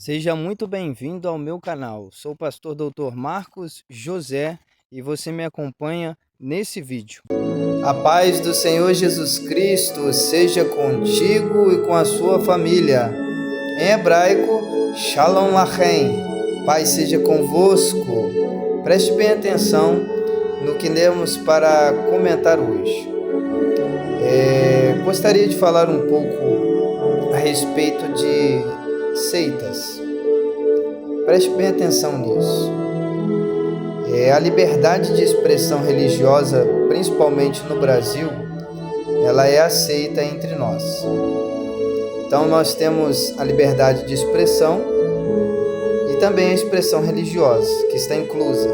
Seja muito bem-vindo ao meu canal. Sou o pastor Dr. Marcos José e você me acompanha nesse vídeo. A paz do Senhor Jesus Cristo seja contigo e com a sua família. Em hebraico, Shalom Lachem. Paz seja convosco. Preste bem atenção no que temos para comentar hoje. Gostaria de falar um pouco a respeito de seitas. Preste bem atenção nisso. A liberdade de expressão religiosa, principalmente no Brasil, ela é aceita entre nós. Então nós temos a liberdade de expressão e também a expressão religiosa, que está inclusa.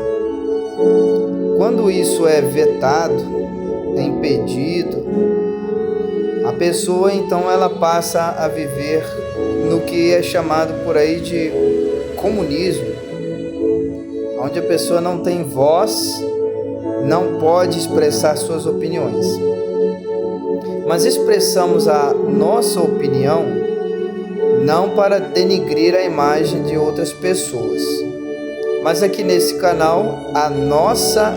Quando isso é vetado, é impedido, a pessoa então ela passa a viver no que é chamado por aí de comunismo, onde a pessoa não tem voz, não pode expressar suas opiniões. Mas expressamos a nossa opinião não para denigrir a imagem de outras pessoas, mas aqui nesse canal a nossa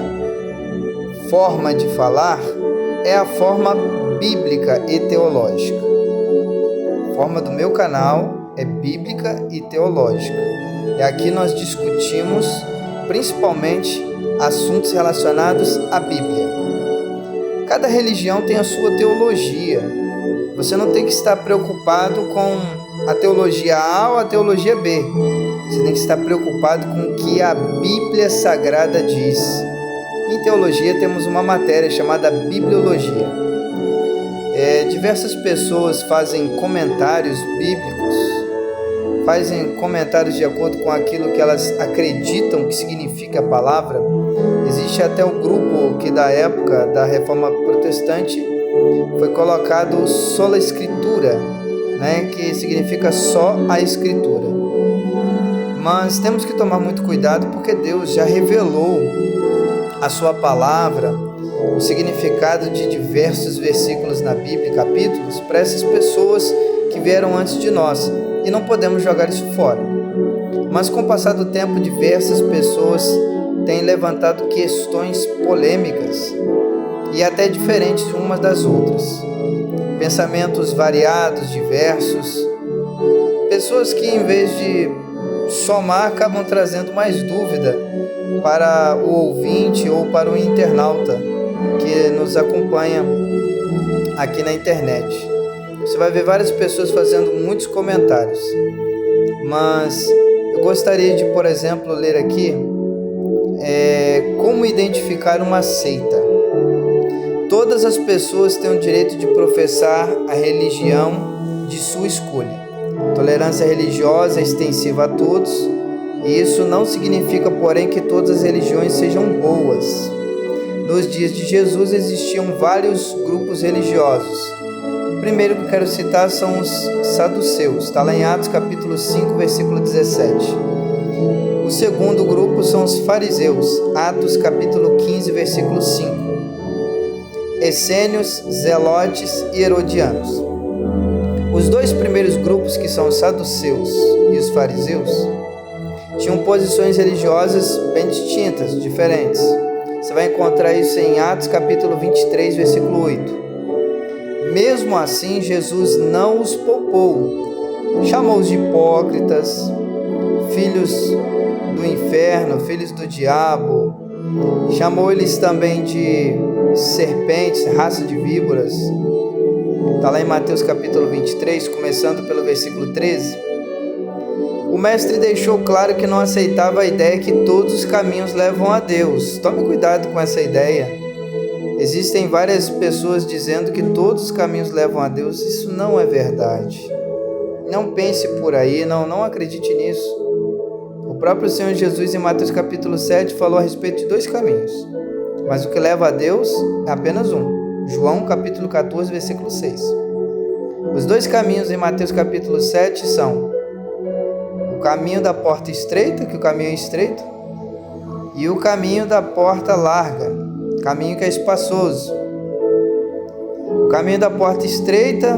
forma de falar é a forma bíblica e teológica. A forma do meu canal é bíblica e teológica. E aqui nós discutimos principalmente assuntos relacionados à Bíblia. Cada religião tem a sua teologia. Você não tem que estar preocupado com a teologia A ou a teologia B. Você tem que estar preocupado com o que a Bíblia Sagrada diz. Em teologia temos uma matéria chamada bibliologia. Diversas pessoas fazem comentários bíblicos, fazem comentários de acordo com aquilo que elas acreditam que significa a palavra. Existe até um grupo que da época da Reforma Protestante foi colocado sola Escritura, que significa só a Escritura. Mas temos que tomar muito cuidado porque Deus já revelou a sua palavra, o significado de diversos versículos na Bíblia, capítulos, para essas pessoas que vieram antes de nós. E não podemos jogar isso fora. Mas com o passar do tempo, diversas pessoas têm levantado questões polêmicas e até diferentes umas das outras. Pensamentos variados, diversos. Pessoas que em vez de somar, acabam trazendo mais dúvida para o ouvinte ou para o internauta que nos acompanha aqui na internet. Você vai ver várias pessoas fazendo muitos comentários, mas eu gostaria de, por exemplo, ler aqui como identificar uma seita. Todas as pessoas têm o direito de professar a religião de sua escolha. Tolerância religiosa é extensiva a todos, e isso não significa, porém, que todas as religiões sejam boas. Nos dias de Jesus existiam vários grupos religiosos. O primeiro que eu quero citar são os saduceus, está lá em Atos capítulo 5, versículo 17. O segundo grupo são os fariseus, Atos capítulo 15, versículo 5. Essênios, zelotes e herodianos. Os dois primeiros grupos, que são os saduceus e os fariseus, tinham posições religiosas bem distintas, diferentes. Você vai encontrar isso em Atos capítulo 23, versículo 8. Mesmo assim, Jesus não os poupou. Chamou-os de hipócritas, filhos do inferno, filhos do diabo. Chamou eles também de serpentes, raça de víboras. Está lá em Mateus capítulo 23, começando pelo versículo 13. O mestre deixou claro que não aceitava a ideia que todos os caminhos levam a Deus. Tome cuidado com essa ideia. Existem várias pessoas dizendo que todos os caminhos levam a Deus. Isso não é verdade. Não pense por aí, não acredite nisso. O próprio Senhor Jesus, em Mateus capítulo 7, falou a respeito de dois caminhos. Mas o que leva a Deus é apenas um. João capítulo 14, versículo 6. Os dois caminhos em Mateus capítulo 7 são o caminho da porta estreita, que o caminho é estreito, e o caminho da porta larga, caminho que é espaçoso. O caminho da porta estreita,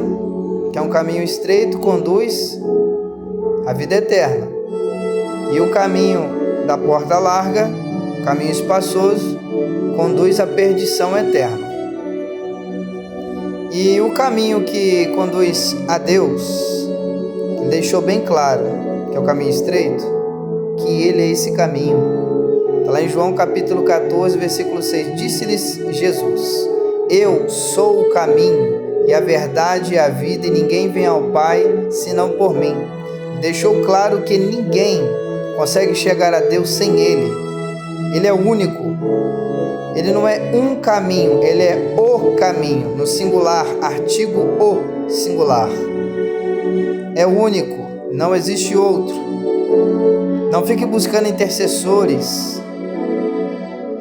que é um caminho estreito, conduz a vida eterna. E o caminho da porta larga, o caminho espaçoso, conduz à perdição eterna. E o caminho que conduz a Deus, ele deixou bem claro que é o caminho estreito, que ele é esse caminho. Está lá em João capítulo 14, versículo 6. Disse-lhes Jesus: Eu sou o caminho e a verdade e a vida, e ninguém vem ao Pai senão por mim. Deixou claro que ninguém consegue chegar a Deus sem Ele. Ele é o único. Ele não é um caminho, ele é o caminho, no singular, artigo o singular. É o único, não existe outro. Não fique buscando intercessores.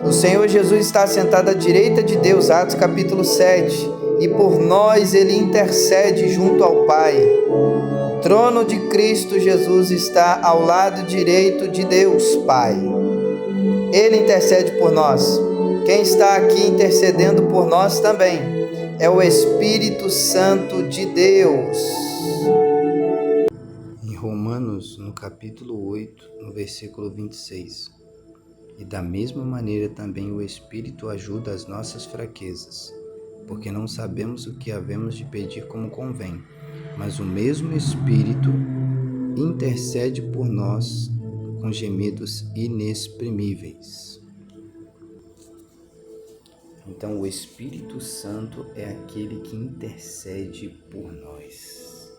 O Senhor Jesus está sentado à direita de Deus, Atos capítulo 7, e por nós ele intercede junto ao Pai. O trono de Cristo Jesus está ao lado direito de Deus, Pai. Ele intercede por nós. Quem está aqui intercedendo por nós também é o Espírito Santo de Deus. Em Romanos, no capítulo 8, no versículo 26. E da mesma maneira também o Espírito ajuda as nossas fraquezas, porque não sabemos o que havemos de pedir como convém, mas o mesmo Espírito intercede por nós com gemidos inexprimíveis. Então, o Espírito Santo é aquele que intercede por nós.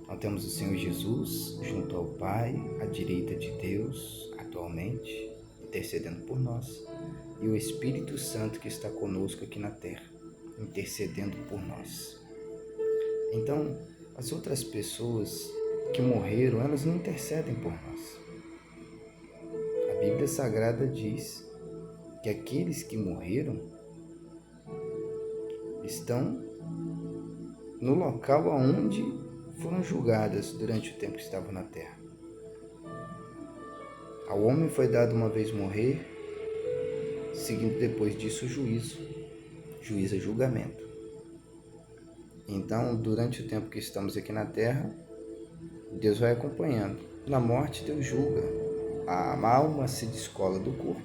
Nós temos o Senhor Jesus junto ao Pai, à direita de Deus, atualmente, intercedendo por nós. E o Espírito Santo que está conosco aqui na terra, intercedendo por nós. Então, as outras pessoas que morreram, elas não intercedem por nós. A Bíblia Sagrada diz que aqueles que morreram estão no local onde foram julgadas durante o tempo que estavam na terra. Ao homem foi dado uma vez morrer, seguindo depois disso o juízo. Juízo é julgamento. Então, durante o tempo que estamos aqui na terra, Deus vai acompanhando. Na morte, Deus julga. A alma se descola do corpo.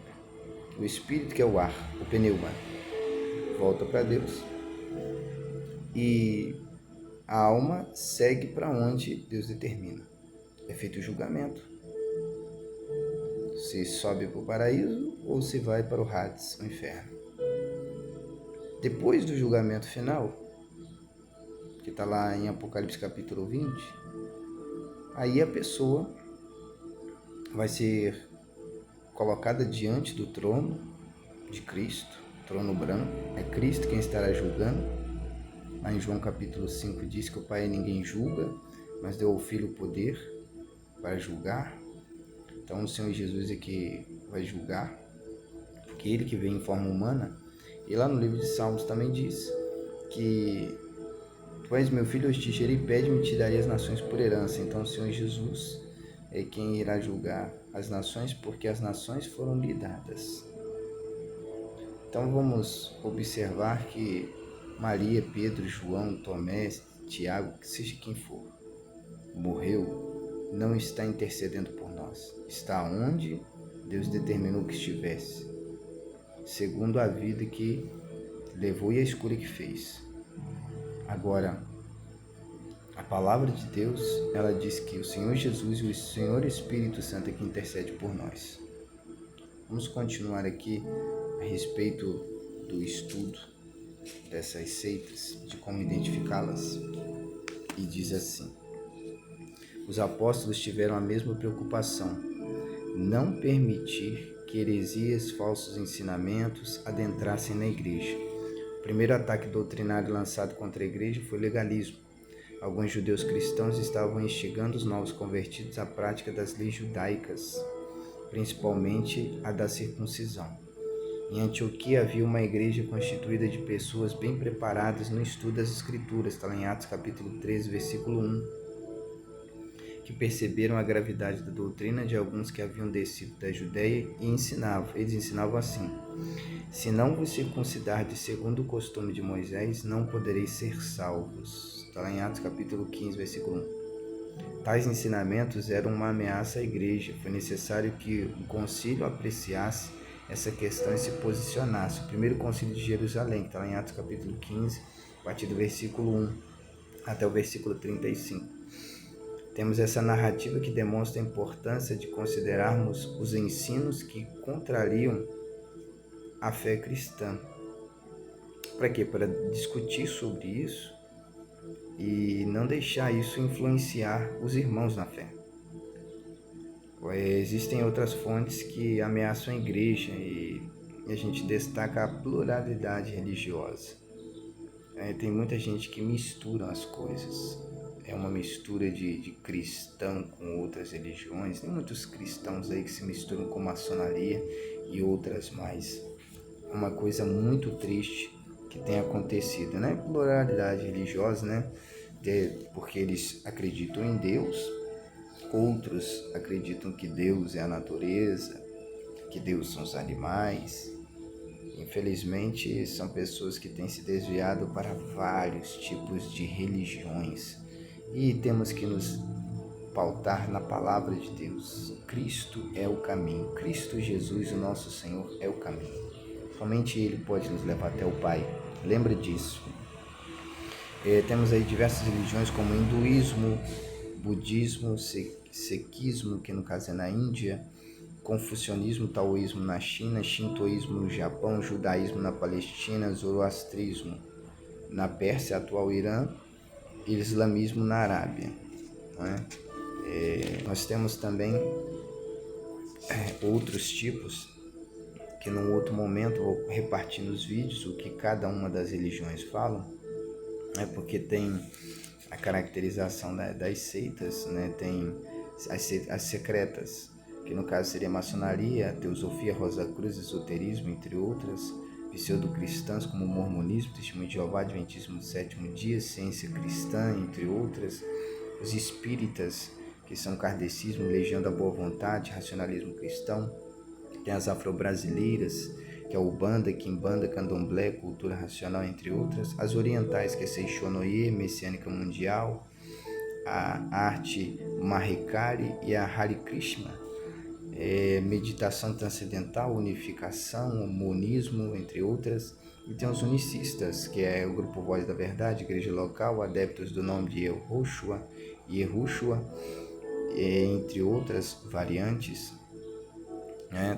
O espírito, que é o ar, o pneuma, volta para Deus. E a alma segue para onde Deus determina. É feito o julgamento. Se sobe para o paraíso ou se vai para o Hades, o inferno. Depois do julgamento final, que está lá em Apocalipse capítulo 20, aí a pessoa vai ser colocada diante do trono de Cristo, trono branco. É Cristo quem estará julgando. Lá em João capítulo 5 diz que o Pai ninguém julga, mas deu ao Filho o poder para julgar. Então o Senhor Jesus é que vai julgar, porque ele que vem em forma humana. E lá no livro de Salmos também diz que Tu és meu filho, eu te gerei, pede-me e te darei as nações por herança. Então o Senhor Jesus é quem irá julgar as nações, porque as nações foram lhe dadas. Então vamos observar que Maria, Pedro, João, Tomé, Tiago, que seja quem for, morreu, não está intercedendo por nós. Está onde Deus determinou que estivesse, segundo a vida que levou e a escolha que fez. Agora, a palavra de Deus, ela diz que o Senhor Jesus e o Senhor Espírito Santo é que intercede por nós. Vamos continuar aqui a respeito do estudo dessas seitas, de como identificá-las. E diz assim: os apóstolos tiveram a mesma preocupação, não permitir que heresias, falsos ensinamentos adentrassem na igreja. O primeiro ataque doutrinário lançado contra a igreja foi o legalismo. Alguns judeus cristãos estavam instigando os novos convertidos à prática das leis judaicas, principalmente a da circuncisão. Em Antioquia havia uma igreja constituída de pessoas bem preparadas no estudo das Escrituras, está lá em Atos capítulo 13, versículo 1, que perceberam a gravidade da doutrina de alguns que haviam descido da Judéia e ensinavam. Eles ensinavam assim: se não vos circuncidardes segundo o costume de Moisés, não podereis ser salvos. Está lá em Atos capítulo 15, versículo 1. Tais ensinamentos eram uma ameaça à igreja. Foi necessário que o concílio apreciasse essa questão e se posicionasse. O primeiro concílio de Jerusalém, que está lá em Atos capítulo 15, a partir do versículo 1 até o versículo 35. Temos essa narrativa que demonstra a importância de considerarmos os ensinos que contrariam a fé cristã. Para quê? Para discutir sobre isso e não deixar isso influenciar os irmãos na fé. Existem outras fontes que ameaçam a igreja e a gente destaca a pluralidade religiosa. Tem muita gente que mistura as coisas. É uma mistura de cristão com outras religiões. Tem muitos cristãos aí que se misturam com maçonaria e outras mais. É uma coisa muito triste que tem acontecido, né? Pluralidade religiosa, né? Porque eles acreditam em Deus, outros acreditam que Deus é a natureza, que Deus são os animais. Infelizmente, são pessoas que têm se desviado para vários tipos de religiões e temos que nos pautar na palavra de Deus. Cristo é o caminho, Cristo Jesus, o nosso Senhor, é o caminho. Somente Ele pode nos levar até o Pai. Lembre disso. Temos aí diversas religiões como hinduísmo, budismo, sikhismo, que no caso é na Índia, confucionismo, taoísmo na China, shintoísmo no Japão, judaísmo na Palestina, zoroastrismo na Pérsia, atual Irã, e islamismo na Arábia. Nós temos também outros tipos que num outro momento vou repartir nos vídeos o que cada uma das religiões falam, porque tem a caracterização das seitas, tem as secretas, que no caso seria a maçonaria, a teosofia, Rosacruz, esoterismo, entre outras, pseudo-cristãs como o mormonismo, testemunho de Jeová, adventismo do sétimo dia, ciência cristã, entre outras, os espíritas, que são kardecismo, legião da boa vontade, racionalismo cristão, tem as afro-brasileiras, que é Umbanda, Quimbanda, Candomblé, cultura racional, entre outras, as orientais, que é Seishonoye, messiânica mundial, a arte Mahikari e a Hare Krishna, meditação transcendental, unificação, monismo, entre outras. E tem os unicistas, que é o grupo Voz da Verdade, igreja local, adeptos do nome de Yehoshua, entre outras variantes,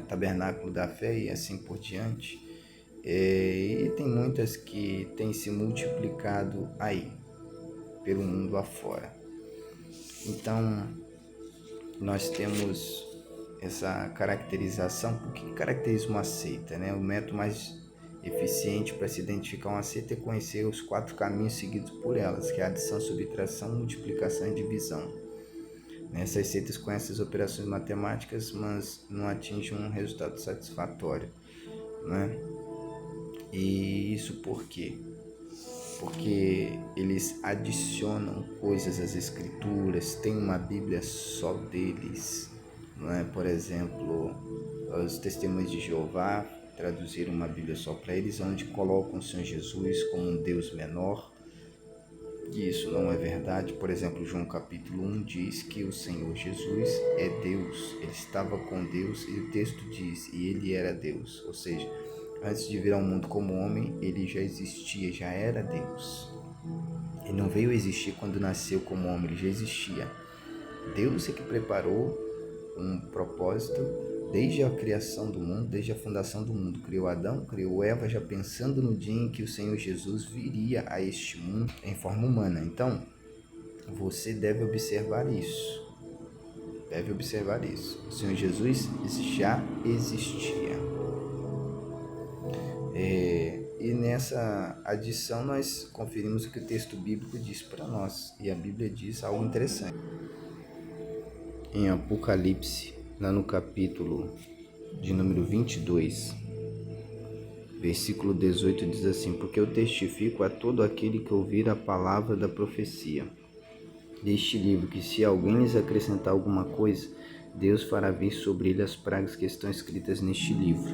tabernáculo da fé e assim por diante. E tem muitas que têm se multiplicado aí, pelo mundo afora. Então, nós temos essa caracterização. O que caracteriza uma seita? O método mais eficiente para se identificar uma seita é conhecer os 4 caminhos seguidos por elas, que é a adição, subtração, multiplicação e divisão. Essas seitas conhecem as operações matemáticas, mas não atingem um resultado satisfatório. E isso por quê? Porque eles adicionam coisas às escrituras, tem uma Bíblia só deles. Por exemplo, os testemunhos de Jeová traduziram uma Bíblia só para eles, onde colocam o Senhor Jesus como um Deus menor. E isso não é verdade. Por exemplo, João capítulo 1 diz que o Senhor Jesus é Deus, ele estava com Deus, e o texto diz, e ele era Deus, ou seja, antes de vir ao mundo como homem, ele já existia, já era Deus. Ele não veio existir quando nasceu como homem, ele já existia. Deus é que preparou um propósito desde a criação do mundo, desde a fundação do mundo. Criou Adão, criou Eva, já pensando no dia em que o Senhor Jesus viria a este mundo em forma humana. Então, você deve observar isso. O Senhor Jesus já existia. E nessa adição nós conferimos o que o texto bíblico diz para nós. E a Bíblia diz algo interessante. Em Apocalipse, lá no capítulo de número 22, versículo 18, diz assim: porque eu testifico a todo aquele que ouvir a palavra da profecia deste livro, que se alguém lhes acrescentar alguma coisa, Deus fará vir sobre ele as pragas que estão escritas neste livro.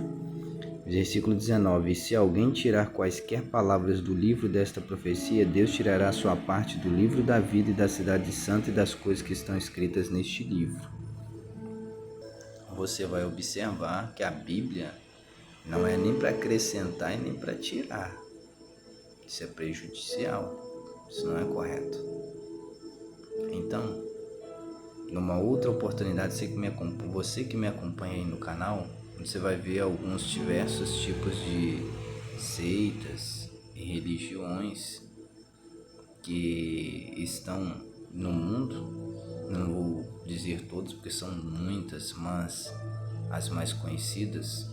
Versículo 19: E se alguém tirar quaisquer palavras do livro desta profecia, Deus tirará a sua parte do livro da vida e da cidade santa e das coisas que estão escritas neste livro. Você vai observar que a Bíblia não é nem para acrescentar e nem para tirar. Isso é prejudicial, isso não é correto. Então, numa outra oportunidade, você que me acompanha aí no canal, você vai ver alguns diversos tipos de seitas e religiões que estão no mundo. Não vou dizer todos porque são muitas, mas as mais conhecidas.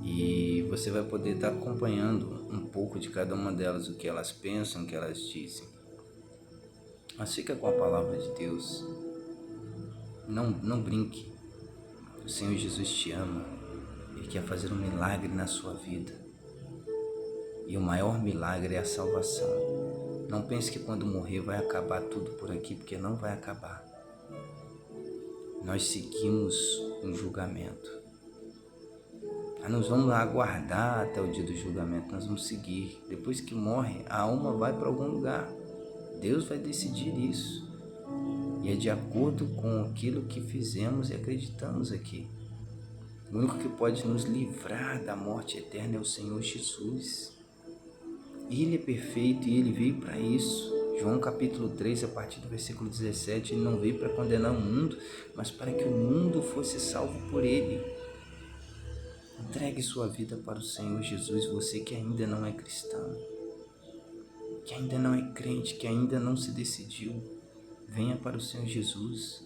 E você vai poder estar acompanhando um pouco de cada uma delas, o que elas pensam, o que elas dizem. Mas fica com a palavra de Deus. Não brinque. O Senhor Jesus te ama. Ele quer fazer um milagre na sua vida. E o maior milagre é a salvação. Não pense que quando morrer vai acabar tudo por aqui, porque não vai acabar. Nós seguimos um julgamento. Nós vamos aguardar até o dia do julgamento, nós vamos seguir. Depois que morre, a alma vai para algum lugar. Deus vai decidir isso. E é de acordo com aquilo que fizemos e acreditamos aqui. O único que pode nos livrar da morte eterna é o Senhor Jesus. Ele é perfeito e Ele veio para isso. João capítulo 3, a partir do versículo 17, Ele não veio para condenar o mundo, mas para que o mundo fosse salvo por Ele. Entregue sua vida para o Senhor Jesus, você que ainda não é cristão, que ainda não é crente, que ainda não se decidiu. Venha para o Senhor Jesus.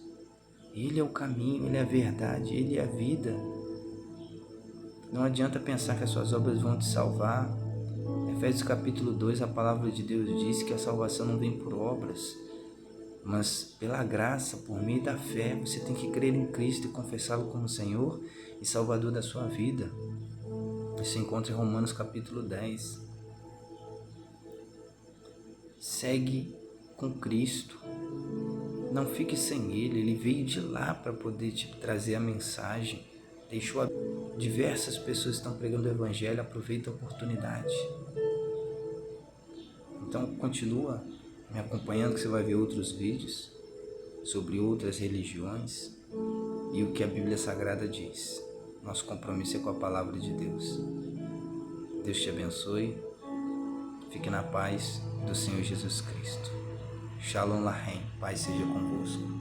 Ele é o caminho, Ele é a verdade, Ele é a vida. Não adianta pensar que as suas obras vão te salvar. Efésios capítulo 2, a palavra de Deus diz que a salvação não vem por obras, mas pela graça, por meio da fé. Você tem que crer em Cristo e confessá-lo como Senhor e Salvador da sua vida. Isso se encontra em Romanos capítulo 10. Segue com Cristo. Não fique sem Ele. Ele veio de lá para poder te trazer a mensagem. Diversas pessoas estão pregando o Evangelho. Aproveita a oportunidade. Então continua me acompanhando, que você vai ver outros vídeos sobre outras religiões e o que a Bíblia Sagrada diz. Nosso compromisso é com a palavra de Deus. Deus te abençoe. Fique na paz do Senhor Jesus Cristo. Shalom Lahem. Paz seja convosco.